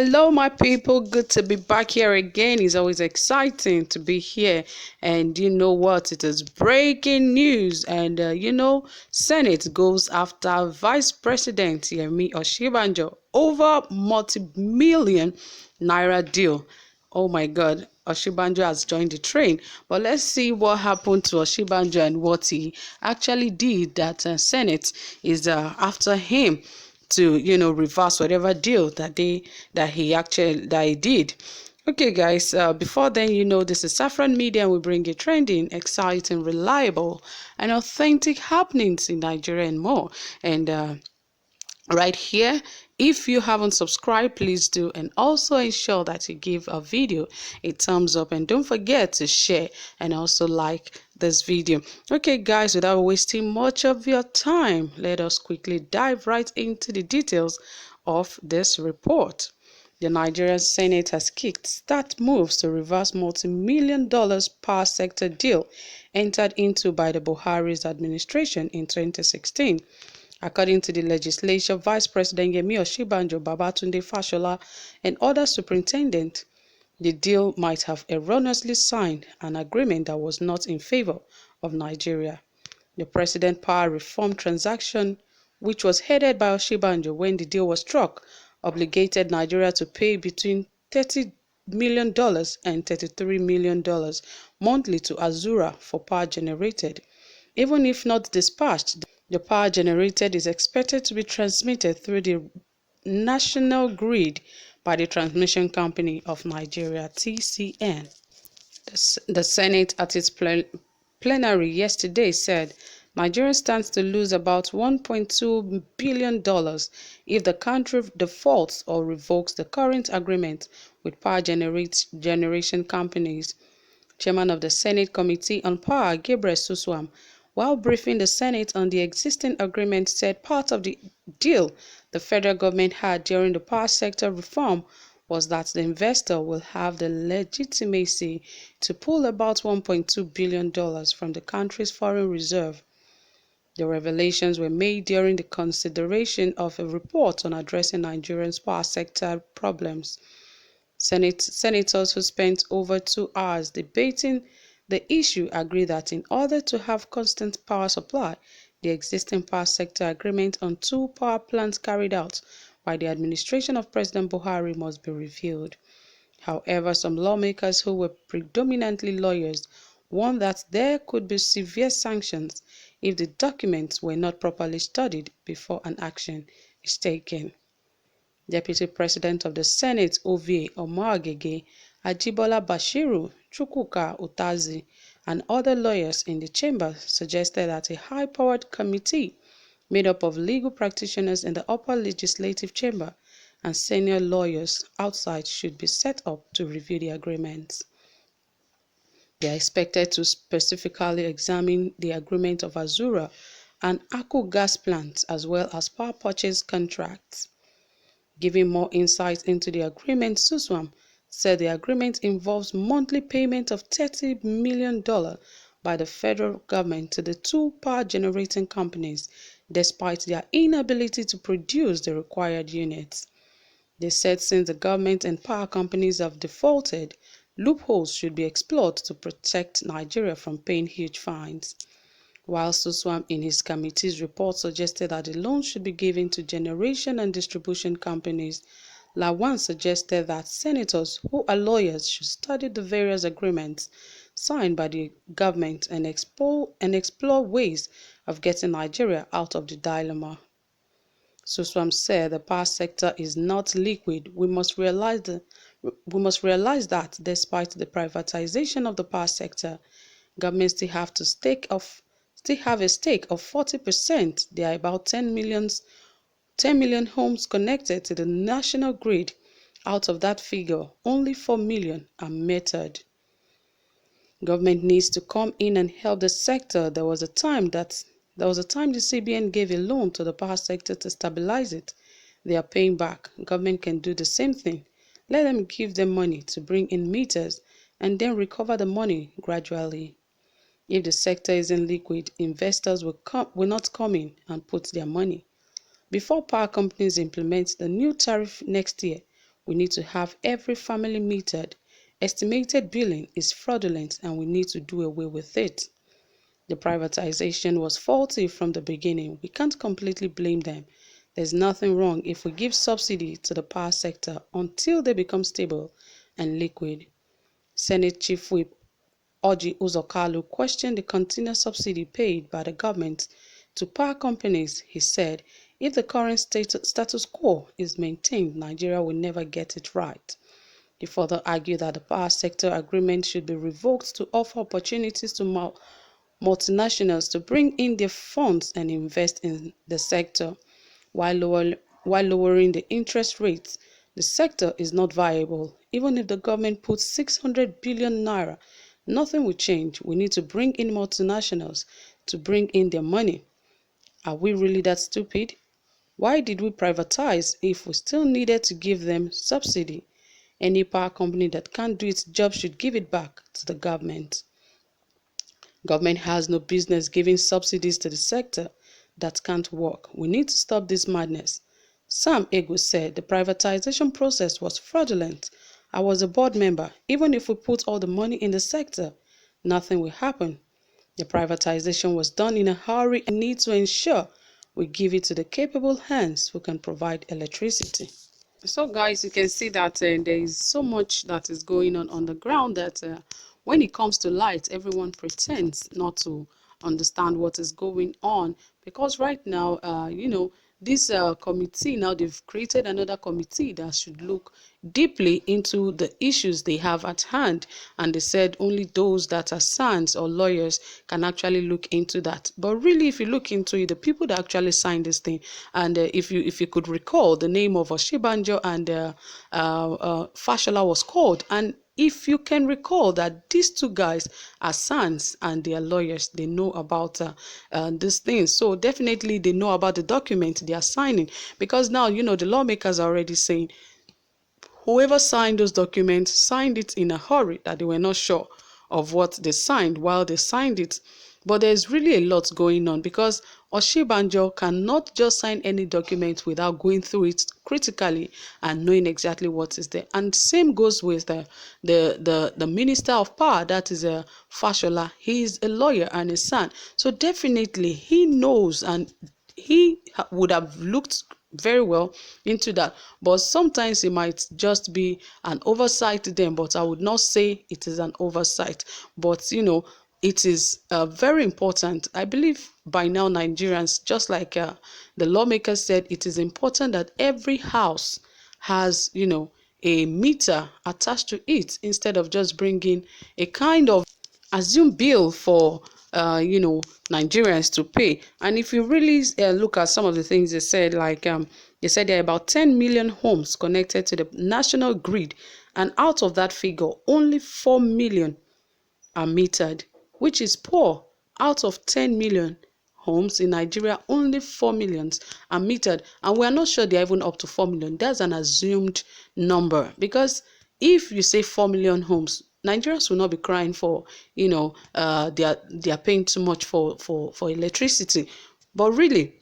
Hello, my people. Good to be back here again. It's always exciting to be here. And you know what? It is breaking news. And Senate goes after Vice President Osinbajo over multi-million naira deal. Oh my God. Osinbajo has joined the train. But let's see what happened to Osinbajo and what he actually did that Senate is after him to reverse whatever deal that he did. Okay, guys, before then, this is Saffron Media, and we bring you trending, exciting, reliable, and authentic happenings in Nigeria and more. And right here, if you haven't subscribed, please do, and also ensure that you give a video a thumbs up, and don't forget to share and also like this video. Okay, guys, without wasting much of your time, let us quickly dive right into the details of this report. The Nigerian Senate has kicked start moves to reverse multi-million dollars power sector deal entered into by the Buhari's administration in 2016. According to the legislature, Vice President Osinbajo, Babatunde Fashola, and other superintendents, the deal might have erroneously signed an agreement that was not in favor of Nigeria. The President Power Reform transaction, which was headed by Osinbajo when the deal was struck, obligated Nigeria to pay between $30 million and $33 million monthly to Azura for power generated. Even if not dispatched, the power generated is expected to be transmitted through the national grid by the Transmission Company of Nigeria (TCN). The Senate, at its plenary yesterday, said Nigeria stands to lose about $1.2 billion if the country defaults or revokes the current agreement with power generation companies. Chairman of the Senate Committee on Power, Gabriel Suswam, while briefing the Senate on the existing agreement, said part of the deal the federal government had during the power sector reform was that the investor will have the legitimacy to pull about $1.2 billion from the country's foreign reserve. The revelations were made during the consideration of a report on addressing Nigeria's power sector problems. Senators who spent over 2 hours debating the issue agree that in order to have constant power supply, the existing power sector agreement on 2 power plants carried out by the administration of President Buhari must be reviewed. However, some lawmakers who were predominantly lawyers warned that there could be severe sanctions if the documents were not properly studied before an action is taken. Deputy President of the Senate Ovie Omoagege, Ajibola Bashiru, Chukwuka Utazi, and other lawyers in the chamber suggested that a high-powered committee made up of legal practitioners in the upper legislative chamber and senior lawyers outside should be set up to review the agreements. They are expected to specifically examine the agreement of Azura and Aku gas plants as well as power purchase contracts. Giving more insight into the agreement, Suswam said the agreement involves monthly payment of $30 million by the federal government to the 2 power generating companies, despite their inability to produce the required units. They said since the government and power companies have defaulted, loopholes should be explored to protect Nigeria from paying huge fines. While Suswam in his committee's report suggested that the loans should be given to generation and distribution companies, Lawan suggested that senators who are lawyers should study the various agreements signed by the government and explore ways of getting Nigeria out of the dilemma. Suswam said the power sector is not liquid. We must realize that despite the privatization of the power sector, governments still have a stake of 40%. There are about 10 million homes connected to the national grid. Out of that figure, only 4 million are metered. Government needs to come in and help the sector. There was a time the CBN gave a loan to the power sector to stabilize it. They are paying back. Government can do the same thing. Let them give them money to bring in meters and then recover the money gradually. If the sector isn't liquid, investors will not come in and put their money. Before power companies implement the new tariff next year, We need to have every family metered. Estimated billing is fraudulent and we need to do away with it. The privatization was faulty from the beginning. We can't completely blame them. There's nothing wrong if we give subsidy to the power sector until they become stable and liquid. Senate Chief Whip Orji Uzor questioned the continuous subsidy paid by the government to power companies. He said, if the current status quo is maintained, Nigeria will never get it right. He further argued that the power sector agreement should be revoked to offer opportunities to multinationals to bring in their funds and invest in the sector. While lowering the interest rates, the sector is not viable. Even if the government puts 600 billion naira, nothing will change. We need to bring in multinationals to bring in their money. Are we really that stupid? Why did we privatize if we still needed to give them subsidy? Any power company that can't do its job should give it back to the government. Government has no business giving subsidies to the sector that can't work. We need to stop this madness. Sam Ego said the privatization process was fraudulent. I was a board member. Even if we put all the money in the sector, nothing will happen. The privatization was done in a hurry and need to ensure we give it to the capable hands who can provide electricity. So guys, you can see that there is so much that is going on the ground that when it comes to light, everyone pretends not to understand what is going on, because right now, this committee, now they've created another committee that should look deeply into the issues they have at hand, and they said only those that are SANs or lawyers can actually look into that. But really, if you look into it, the people that actually signed this thing, and if you could recall, the name of Osinbajo and Fashola was called, and if you can recall that these two guys are sons and they are lawyers, they know about these things. So definitely they know about the document they are signing, because now, the lawmakers are already saying whoever signed those documents signed it in a hurry, that they were not sure of what they signed while they signed it. But there's really a lot going on, because Osinbajo cannot just sign any document without going through it critically and knowing exactly what is there. And same goes with the Minister of Power, that is Fashola. He is a lawyer and a son. So definitely he knows, and he would have looked very well into that. But sometimes it might just be an oversight to them, but I would not say it is an oversight. But it is very important. I believe by now Nigerians, just like the lawmakers said, it is important that every house has a meter attached to it, instead of just bringing a kind of assume bill for Nigerians to pay. And if you really look at some of the things they said, like they said there are about 10 million homes connected to the national grid, and out of that figure only 4 million are metered, which is poor. Out of 10 million homes in Nigeria, only 4 million are metered, and we are not sure they are even up to 4 million. That's an assumed number, because if you say 4 million homes, Nigerians will not be crying for, they are paying too much for electricity. But really,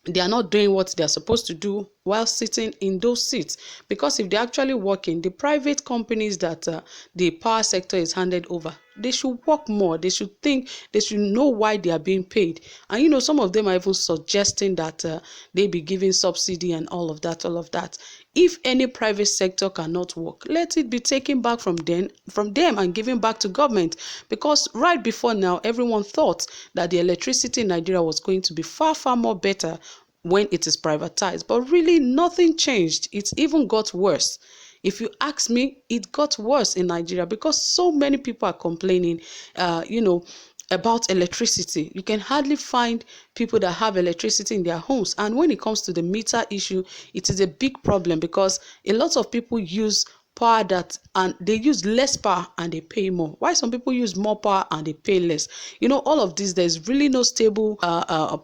they are not doing what they are supposed to do while sitting in those seats. Because if they're actually working, the private companies that the power sector is handed over, they should work more. They should think, they should know why they are being paid. And some of them are even suggesting that they be giving subsidy and all of that. If any private sector cannot work, let it be taken back from them and given back to government. Because right before now, everyone thought that the electricity in Nigeria was going to be far, far more better when it is privatized. But really, nothing changed. It even got worse. If you ask me, it got worse in Nigeria, because so many people are complaining, about electricity. You can hardly find people that have electricity in their homes. And when it comes to the meter issue, it is a big problem, because a lot of people use power that, and they use less power and they pay more, why some people use more power and they pay less. All of this, there's really no stable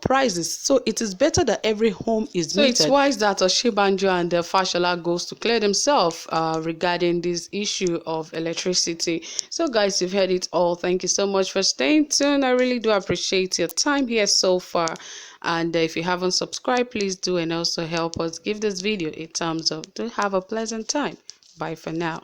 prices, so it is better that every home is metered. So it's wise that Osinbajo and Fashola goes to clear themselves regarding this issue of electricity. So guys, you've heard it all. Thank you so much for staying tuned. I really do appreciate your time here so far, and if you haven't subscribed, please do, and also help us give this video a thumbs up. Do have a pleasant time. Bye for now.